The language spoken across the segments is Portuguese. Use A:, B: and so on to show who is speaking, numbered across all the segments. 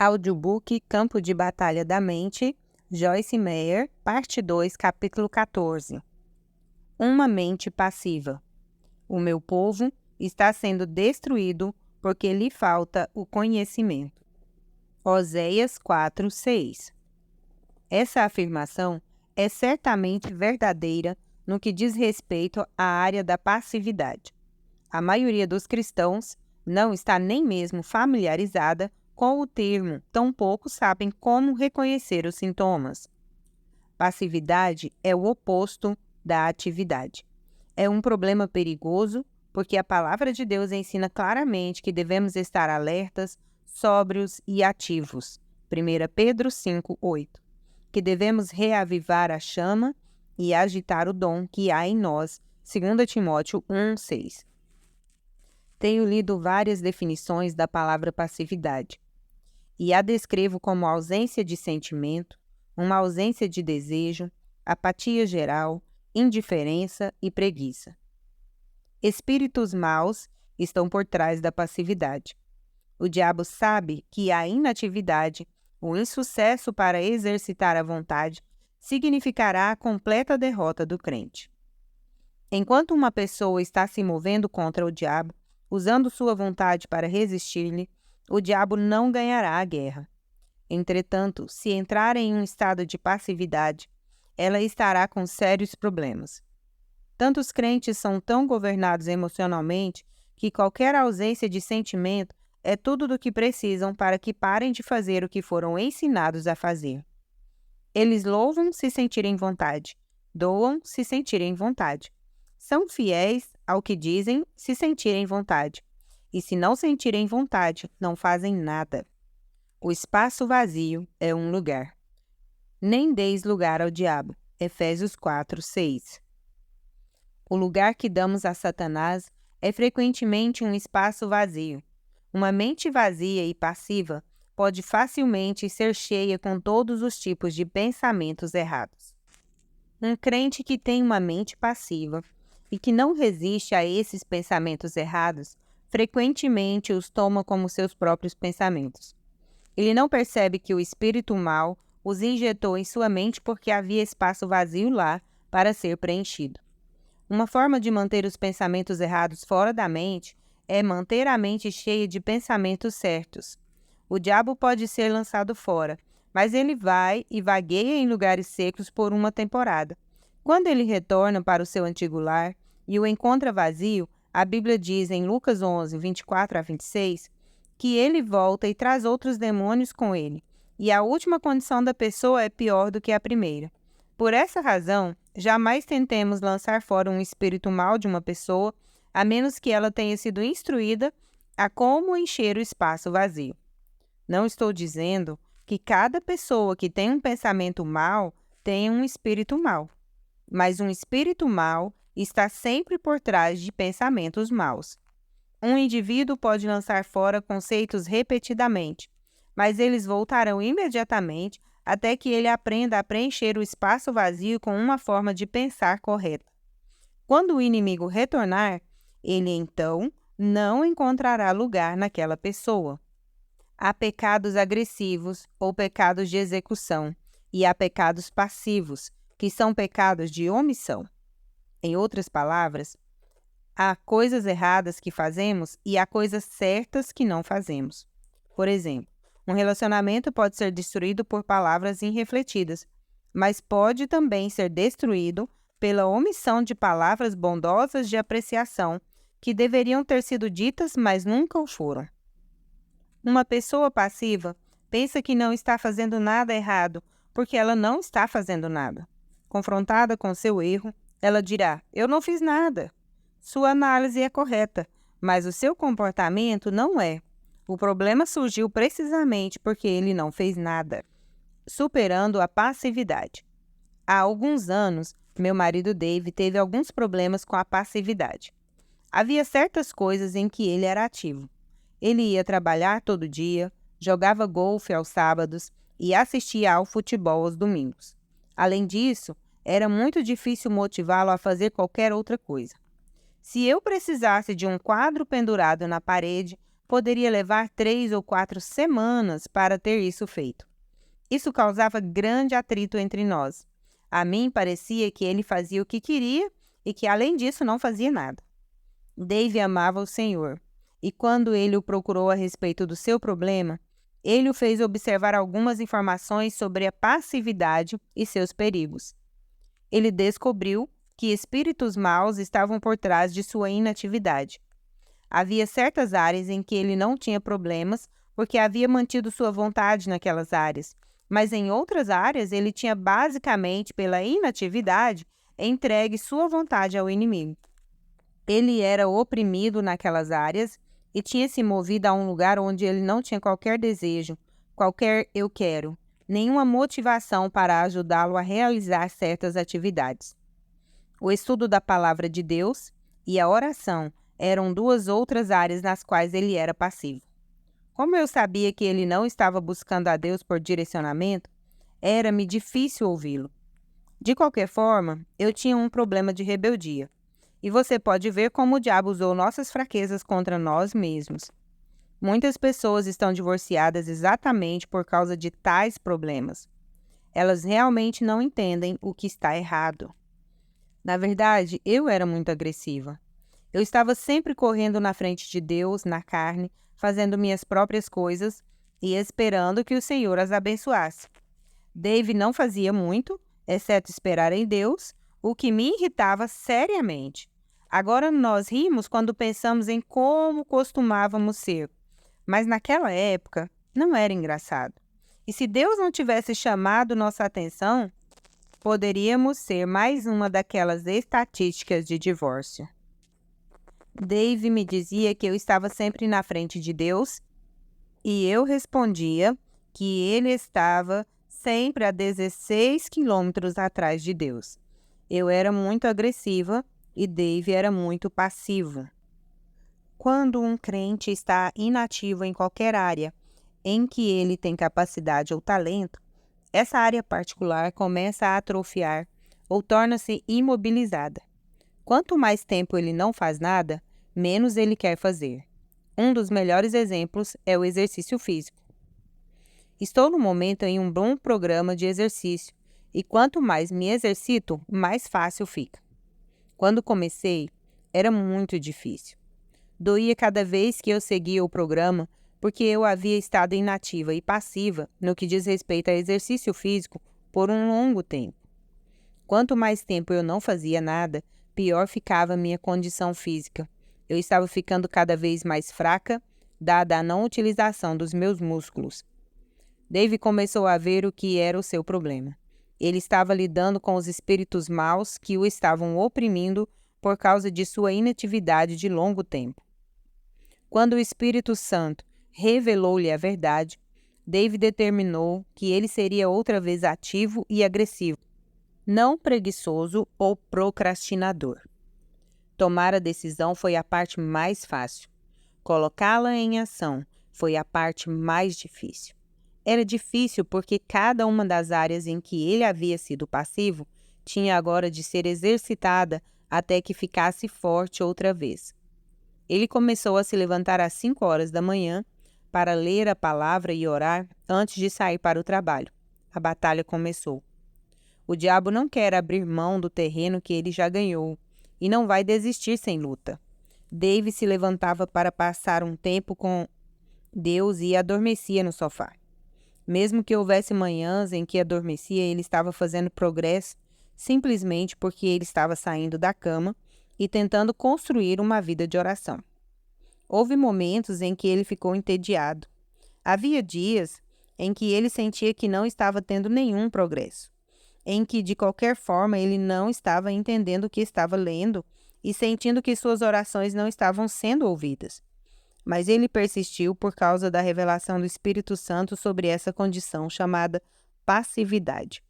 A: Audiobook Campo de Batalha da Mente, Joyce Meyer, Parte 2, Capítulo 14. Uma mente passiva. O meu povo está sendo destruído porque lhe falta o conhecimento. Oséias 4:6. Essa afirmação é certamente verdadeira no que diz respeito à área da passividade. A maioria dos cristãos não está nem mesmo familiarizada com o termo, tampouco sabem como reconhecer os sintomas. Passividade é o oposto da atividade. É um problema perigoso porque a palavra de Deus ensina claramente que devemos estar alertas, sóbrios e ativos. 1 Pedro 5:8. Que devemos reavivar a chama e agitar o dom que há em nós. 2 Timóteo 1:6. Tenho lido várias definições da palavra passividade e a descrevo como ausência de sentimento, uma ausência de desejo, apatia geral, indiferença e preguiça. Espíritos maus estão por trás da passividade. O diabo sabe que a inatividade, o insucesso para exercitar a vontade, significará a completa derrota do crente. Enquanto uma pessoa está se movendo contra o diabo, usando sua vontade para resistir-lhe, o diabo não ganhará a guerra. Entretanto, se entrar em um estado de passividade, ela estará com sérios problemas. Tantos crentes são tão governados emocionalmente que qualquer ausência de sentimento é tudo do que precisam para que parem de fazer o que foram ensinados a fazer. Eles louvam se sentirem vontade, doam se sentirem vontade. São fiéis ao que dizem se sentirem vontade. E se não sentirem vontade, não fazem nada. O espaço vazio é um lugar. Nem deis lugar ao diabo. Efésios 4:6. O lugar que damos a Satanás é frequentemente um espaço vazio. Uma mente vazia e passiva pode facilmente ser cheia com todos os tipos de pensamentos errados. Um crente que tem uma mente passiva e que não resiste a esses pensamentos errados, frequentemente os toma como seus próprios pensamentos. Ele não percebe que o espírito mau os injetou em sua mente porque havia espaço vazio lá para ser preenchido. Uma forma de manter os pensamentos errados fora da mente é manter a mente cheia de pensamentos certos. O diabo pode ser lançado fora, mas ele vai e vagueia em lugares secos por uma temporada. Quando ele retorna para o seu antigo lar e o encontra vazio, a Bíblia diz em Lucas 11, 24-26, que ele volta e traz outros demônios com ele, e a última condição da pessoa é pior do que a primeira. Por essa razão, jamais tentemos lançar fora um espírito mau de uma pessoa, a menos que ela tenha sido instruída a como encher o espaço vazio. Não estou dizendo que cada pessoa que tem um pensamento mau tenha um espírito mau, mas um espírito mau está sempre por trás de pensamentos maus. Um indivíduo pode lançar fora conceitos repetidamente, mas eles voltarão imediatamente até que ele aprenda a preencher o espaço vazio com uma forma de pensar correta. Quando o inimigo retornar, ele então não encontrará lugar naquela pessoa. Há pecados agressivos ou pecados de execução, e há pecados passivos, que são pecados de omissão. Em outras palavras, há coisas erradas que fazemos e há coisas certas que não fazemos. Por exemplo, um relacionamento pode ser destruído por palavras irrefletidas, mas pode também ser destruído pela omissão de palavras bondosas de apreciação que deveriam ter sido ditas, mas nunca o foram. Uma pessoa passiva pensa que não está fazendo nada errado porque ela não está fazendo nada. Confrontada com seu erro, ela dirá: "Eu não fiz nada." Sua análise é correta, mas o seu comportamento não é. O problema surgiu precisamente porque ele não fez nada. Superando a passividade. Há alguns anos, meu marido Dave teve alguns problemas com a passividade. Havia certas coisas em que ele era ativo. Ele ia trabalhar todo dia, jogava golfe aos sábados e assistia ao futebol aos domingos. Além disso, era muito difícil motivá-lo a fazer qualquer outra coisa. Se eu precisasse de um quadro pendurado na parede poderia levar 3 ou 4 semanas para ter isso feito. Isso causava grande atrito entre nós. A mim parecia que ele fazia o que queria e que, além disso, não fazia nada. Dave amava o Senhor, e quando ele o procurou a respeito do seu problema, ele o fez observar algumas informações sobre a passividade e seus perigos. Ele descobriu que espíritos maus estavam por trás de sua inatividade. Havia certas áreas em que ele não tinha problemas porque havia mantido sua vontade naquelas áreas, mas em outras áreas ele tinha basicamente, pela inatividade, entregue sua vontade ao inimigo. Ele era oprimido naquelas áreas e tinha se movido a um lugar onde ele não tinha qualquer desejo, qualquer eu quero, nenhuma motivação para ajudá-lo a realizar certas atividades. O estudo da palavra de Deus e a oração eram duas outras áreas nas quais ele era passivo. Como eu sabia que ele não estava buscando a Deus por direcionamento, era-me difícil ouvi-lo. De qualquer forma, eu tinha um problema de rebeldia. E você pode ver como o diabo usou nossas fraquezas contra nós mesmos. Muitas pessoas estão divorciadas exatamente por causa de tais problemas. Elas realmente não entendem o que está errado. Na verdade, eu era muito agressiva. Eu estava sempre correndo na frente de Deus, na carne, fazendo minhas próprias coisas e esperando que o Senhor as abençoasse. Dave não fazia muito, exceto esperar em Deus, o que me irritava seriamente. Agora nós rimos quando pensamos em como costumávamos ser, mas naquela época não era engraçado. E se Deus não tivesse chamado nossa atenção, poderíamos ser mais uma daquelas estatísticas de divórcio. Dave me dizia que eu estava sempre na frente de Deus e eu respondia que ele estava sempre a 16 quilômetros atrás de Deus. Eu era muito agressiva e Dave era muito passivo. Quando um crente está inativo em qualquer área em que ele tem capacidade ou talento, essa área particular começa a atrofiar ou torna-se imobilizada. Quanto mais tempo ele não faz nada, menos ele quer fazer. Um dos melhores exemplos é o exercício físico. Estou no momento em um bom programa de exercício e quanto mais me exercito, mais fácil fica. Quando comecei, era muito difícil. Doía cada vez que eu seguia o programa porque eu havia estado inativa e passiva no que diz respeito a exercício físico por um longo tempo. Quanto mais tempo eu não fazia nada, pior ficava minha condição física. Eu estava ficando cada vez mais fraca, dada a não utilização dos meus músculos. Dave começou a ver o que era o seu problema. Ele estava lidando com os espíritos maus que o estavam oprimindo por causa de sua inatividade de longo tempo. Quando o Espírito Santo revelou-lhe a verdade, Dave determinou que ele seria outra vez ativo e agressivo, não preguiçoso ou procrastinador. Tomar a decisão foi a parte mais fácil. Colocá-la em ação foi a parte mais difícil. Era difícil porque cada uma das áreas em que ele havia sido passivo tinha agora de ser exercitada até que ficasse forte outra vez. Ele começou a se levantar às 5 horas da manhã para ler a palavra e orar antes de sair para o trabalho. A batalha começou. O diabo não quer abrir mão do terreno que ele já ganhou e não vai desistir sem luta. Dave se levantava para passar um tempo com Deus e adormecia no sofá. Mesmo que houvesse manhãs em que adormecia, ele estava fazendo progresso simplesmente porque ele estava saindo da cama e tentando construir uma vida de oração. Houve momentos em que ele ficou entediado. Havia dias em que ele sentia que não estava tendo nenhum progresso, em que, de qualquer forma, ele não estava entendendo o que estava lendo e sentindo que suas orações não estavam sendo ouvidas. Mas ele persistiu por causa da revelação do Espírito Santo sobre essa condição chamada passividade.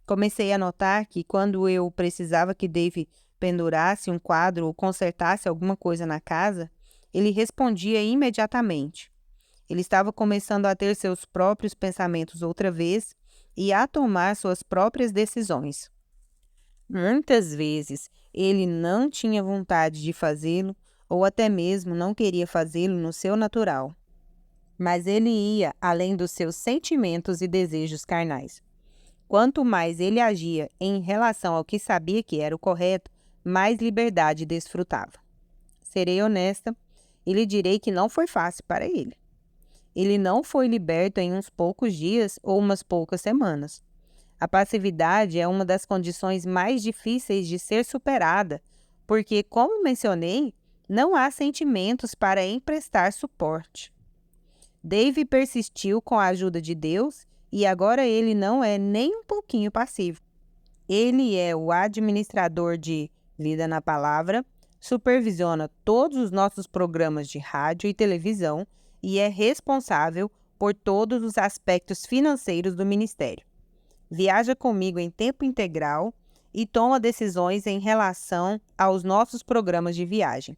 A: Comecei a notar que quando eu precisava que Dave pendurasse um quadro ou consertasse alguma coisa na casa, ele respondia imediatamente. Ele estava começando a ter seus próprios pensamentos outra vez e a tomar suas próprias decisões. Muitas vezes ele não tinha vontade de fazê-lo ou até mesmo não queria fazê-lo no seu natural. Mas ele ia além dos seus sentimentos e desejos carnais. Quanto mais ele agia em relação ao que sabia que era o correto, mais liberdade desfrutava. Serei honesta e lhe direi que não foi fácil para ele. Ele não foi liberto em uns poucos dias ou umas poucas semanas. A passividade é uma das condições mais difíceis de ser superada, porque, como mencionei, não há sentimentos para emprestar suporte. Dave persistiu com a ajuda de Deus e agora ele não é nem um pouquinho passivo. Ele é o administrador de Vida na Palavra, supervisiona todos os nossos programas de rádio e televisão e é responsável por todos os aspectos financeiros do ministério. Viaja comigo em tempo integral e toma decisões em relação aos nossos programas de viagem.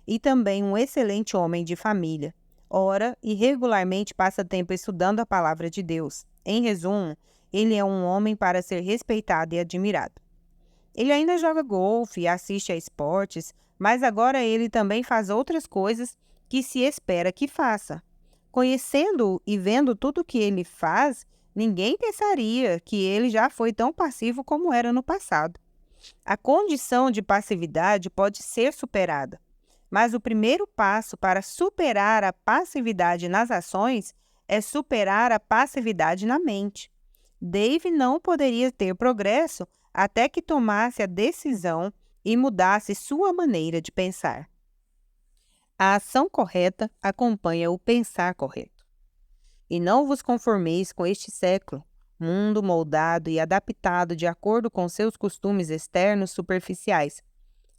A: E também um excelente homem de família. Ora e regularmente passa tempo estudando a palavra de Deus. Em resumo, ele é um homem para ser respeitado e admirado. Ele ainda joga golfe e assiste a esportes, mas agora ele também faz outras coisas que se espera que faça. Conhecendo-o e vendo tudo o que ele faz, ninguém pensaria que ele já foi tão passivo como era no passado. A condição de passividade pode ser superada, mas o primeiro passo para superar a passividade nas ações é superar a passividade na mente. Dave não poderia ter progresso até que tomasse a decisão e mudasse sua maneira de pensar. A ação correta acompanha o pensar correto. E não vos conformeis com este século, mundo moldado e adaptado de acordo com seus costumes externos superficiais,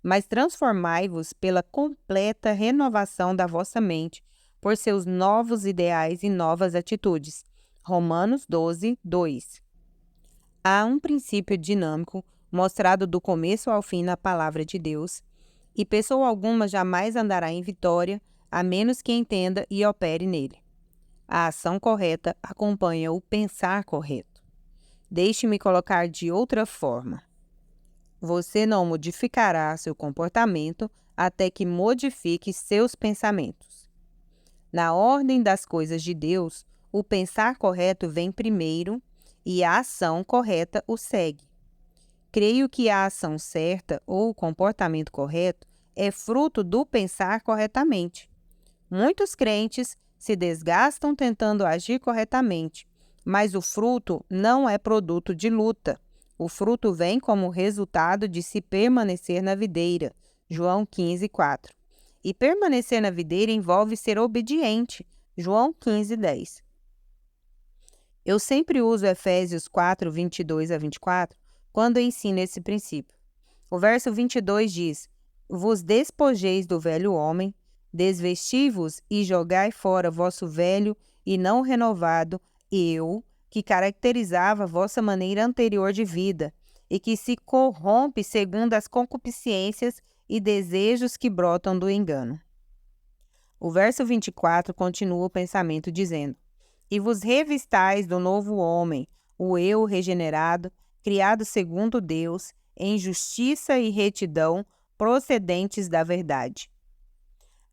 A: mas transformai-vos pela completa renovação da vossa mente, por seus novos ideais e novas atitudes. Romanos 12, 2. Há um princípio dinâmico mostrado do começo ao fim na palavra de Deus, e pessoa alguma jamais andará em vitória, a menos que entenda e opere nele. A ação correta acompanha o pensar correto. Deixe-me colocar de outra forma. Você não modificará seu comportamento até que modifique seus pensamentos. Na ordem das coisas de Deus, o pensar correto vem primeiro e a ação correta o segue. Creio que a ação certa ou o comportamento correto é fruto do pensar corretamente. Muitos crentes se desgastam tentando agir corretamente, mas o fruto não é produto de luta. O fruto vem como resultado de se permanecer na videira. João 15, 4. E permanecer na videira envolve ser obediente. João 15, 10. Eu sempre uso Efésios 4, 22 a 24, quando ensino esse princípio. O verso 22 diz: Vos despojeis do velho homem, desvesti-vos e jogai fora vosso velho e não renovado eu, que caracterizava a vossa maneira anterior de vida, e que se corrompe segundo as concupiscências e desejos que brotam do engano. O verso 24 continua o pensamento dizendo: E vos revistais do novo homem, o eu regenerado, criado segundo Deus, em justiça e retidão, procedentes da verdade.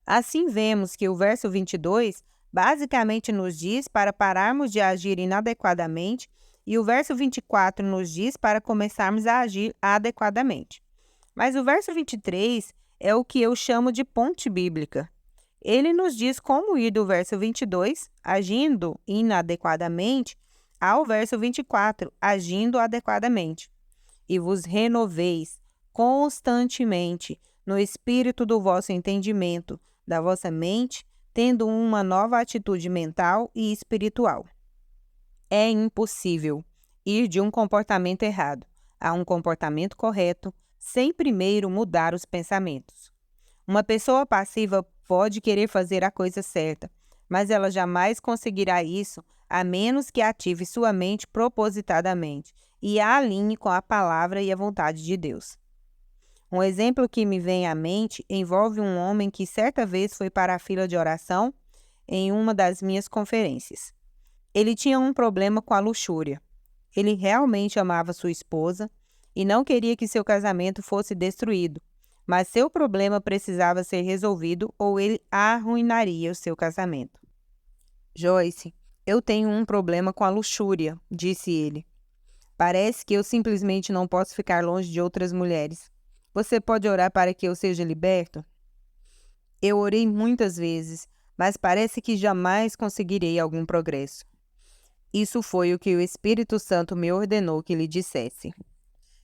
A: Assim vemos que o verso 22 basicamente nos diz para pararmos de agir inadequadamente e o verso 24 nos diz para começarmos a agir adequadamente. Mas o verso 23 é o que eu chamo de ponte bíblica. Ele nos diz como ir do verso 22, agindo inadequadamente, ao verso 24, agindo adequadamente. E vos renoveis constantemente no espírito do vosso entendimento, da vossa mente, tendo uma nova atitude mental e espiritual. É impossível ir de um comportamento errado a um comportamento correto sem primeiro mudar os pensamentos. Uma pessoa passiva pode querer fazer a coisa certa, mas ela jamais conseguirá isso a menos que ative sua mente propositadamente e a alinhe com a palavra e a vontade de Deus. Um exemplo que me vem à mente envolve um homem que certa vez foi para a fila de oração em uma das minhas conferências. Ele tinha um problema com a luxúria. Ele realmente amava sua esposa e não queria que seu casamento fosse destruído, mas seu problema precisava ser resolvido ou ele arruinaria o seu casamento. Joyce, eu tenho um problema com a luxúria, disse ele. Parece que eu simplesmente não posso ficar longe de outras mulheres. Você pode orar para que eu seja liberto? Eu orei muitas vezes, mas parece que jamais conseguirei algum progresso. Isso foi o que o Espírito Santo me ordenou que lhe dissesse.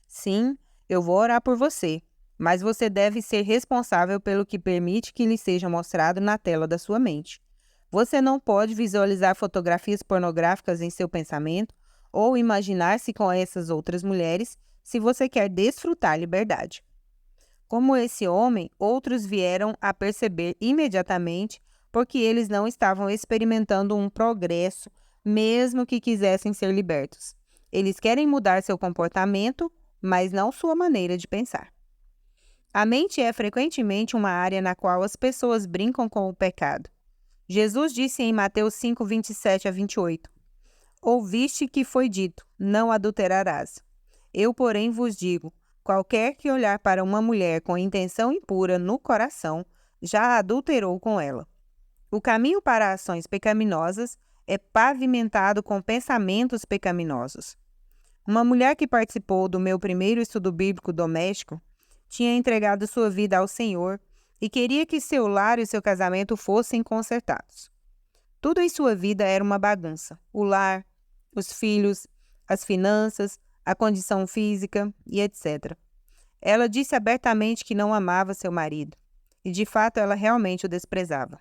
A: Sim, eu vou orar por você, mas você deve ser responsável pelo que permite que lhe seja mostrado na tela da sua mente. Você não pode visualizar fotografias pornográficas em seu pensamento ou imaginar-se com essas outras mulheres se você quer desfrutar liberdade. Como esse homem, outros vieram a perceber imediatamente porque eles não estavam experimentando um progresso, mesmo que quisessem ser libertos. Eles querem mudar seu comportamento, mas não sua maneira de pensar. A mente é frequentemente uma área na qual as pessoas brincam com o pecado. Jesus disse em Mateus 5, 27 a 28, Ouviste que foi dito, não adulterarás. Eu, porém, vos digo, qualquer que olhar para uma mulher com intenção impura no coração, já adulterou com ela. O caminho para ações pecaminosas é pavimentado com pensamentos pecaminosos. Uma mulher que participou do meu primeiro estudo bíblico doméstico tinha entregado sua vida ao Senhor e queria que seu lar e seu casamento fossem consertados. Tudo em sua vida era uma bagunça: o lar, os filhos, as finanças, a condição física e etc. Ela disse abertamente que não amava seu marido, e de fato ela realmente o desprezava.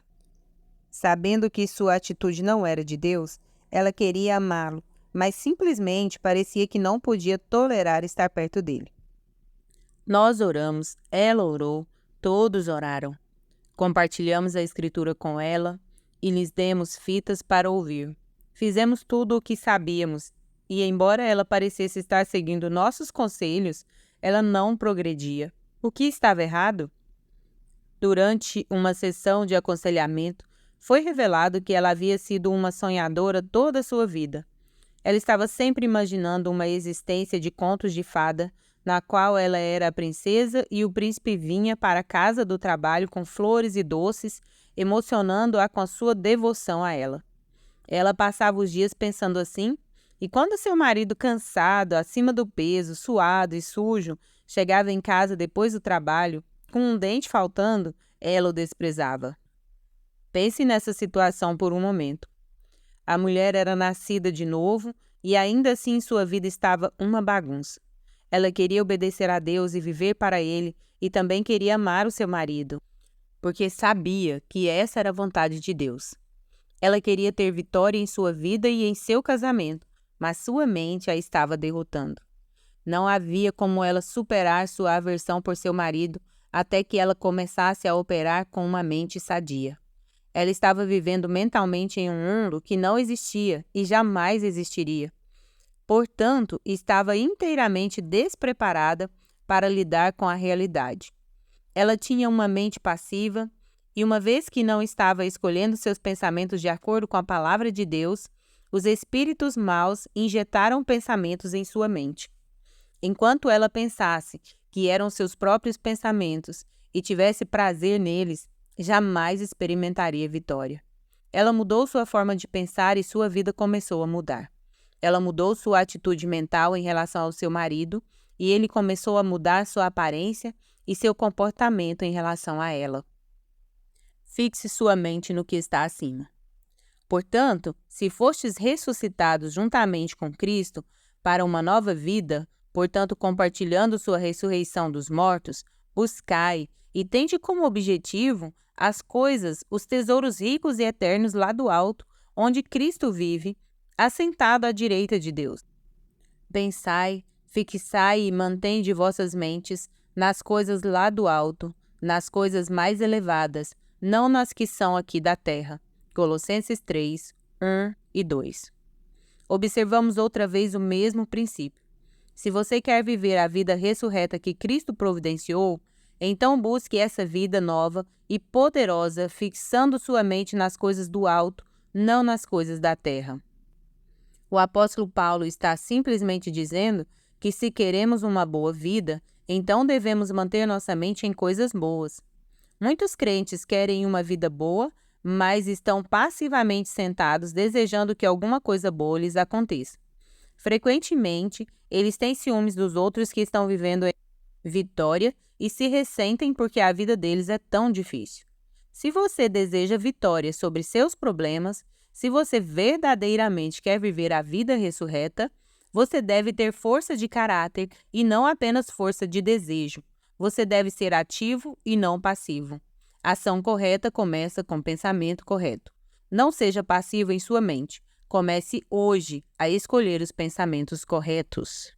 A: Sabendo que sua atitude não era de Deus, ela queria amá-lo, mas simplesmente parecia que não podia tolerar estar perto dele. Nós oramos, ela orou, todos oraram. Compartilhamos a escritura com ela e lhes demos fitas para ouvir. Fizemos tudo o que sabíamos e, embora ela parecesse estar seguindo nossos conselhos, ela não progredia. O que estava errado? Durante uma sessão de aconselhamento, foi revelado que ela havia sido uma sonhadora toda a sua vida. Ela estava sempre imaginando uma existência de contos de fada, na qual ela era a princesa e o príncipe vinha para a casa do trabalho com flores e doces, emocionando-a com a sua devoção a ela. Ela passava os dias pensando assim, e quando seu marido, cansado, acima do peso, suado e sujo, chegava em casa depois do trabalho, com um dente faltando, ela o desprezava. Pense nessa situação por um momento. A mulher era nascida de novo e ainda assim sua vida estava uma bagunça. Ela queria obedecer a Deus e viver para Ele e também queria amar o seu marido, porque sabia que essa era a vontade de Deus. Ela queria ter vitória em sua vida e em seu casamento, mas sua mente a estava derrotando. Não havia como ela superar sua aversão por seu marido até que ela começasse a operar com uma mente sadia. Ela estava vivendo mentalmente em um mundo que não existia e jamais existiria. Portanto, estava inteiramente despreparada para lidar com a realidade. Ela tinha uma mente passiva e, uma vez que não estava escolhendo seus pensamentos de acordo com a palavra de Deus, os espíritos maus injetaram pensamentos em sua mente. Enquanto ela pensasse que eram seus próprios pensamentos e tivesse prazer neles, jamais experimentaria vitória. Ela mudou sua forma de pensar e sua vida começou a mudar. Ela mudou sua atitude mental em relação ao seu marido e ele começou a mudar sua aparência e seu comportamento em relação a ela. Fixe sua mente no que está acima. Portanto, se fostes ressuscitados juntamente com Cristo para uma nova vida, portanto compartilhando sua ressurreição dos mortos, buscai e tende como objetivo as coisas, os tesouros ricos e eternos lá do alto, onde Cristo vive, assentado à direita de Deus. Pensai, fixai e mantende vossas mentes nas coisas lá do alto, nas coisas mais elevadas, não nas que são aqui da terra. Colossenses 3, 1 e 2. Observamos outra vez o mesmo princípio. Se você quer viver a vida ressurreta que Cristo providenciou, então busque essa vida nova e poderosa, fixando sua mente nas coisas do alto, não nas coisas da terra. O apóstolo Paulo está simplesmente dizendo que se queremos uma boa vida, Então devemos manter nossa mente em coisas boas. Muitos crentes querem uma vida boa, mas estão passivamente sentados desejando que alguma coisa boa lhes aconteça. Frequentemente, eles têm ciúmes dos outros que estão vivendo em vitória e se ressentem porque a vida deles é tão difícil. Se você deseja vitória sobre seus problemas, se você verdadeiramente quer viver a vida ressurreta, você deve ter força de caráter e não apenas força de desejo. Você deve ser ativo e não passivo. A ação correta começa com pensamento correto. Não seja passivo em sua mente. Comece hoje a escolher os pensamentos corretos.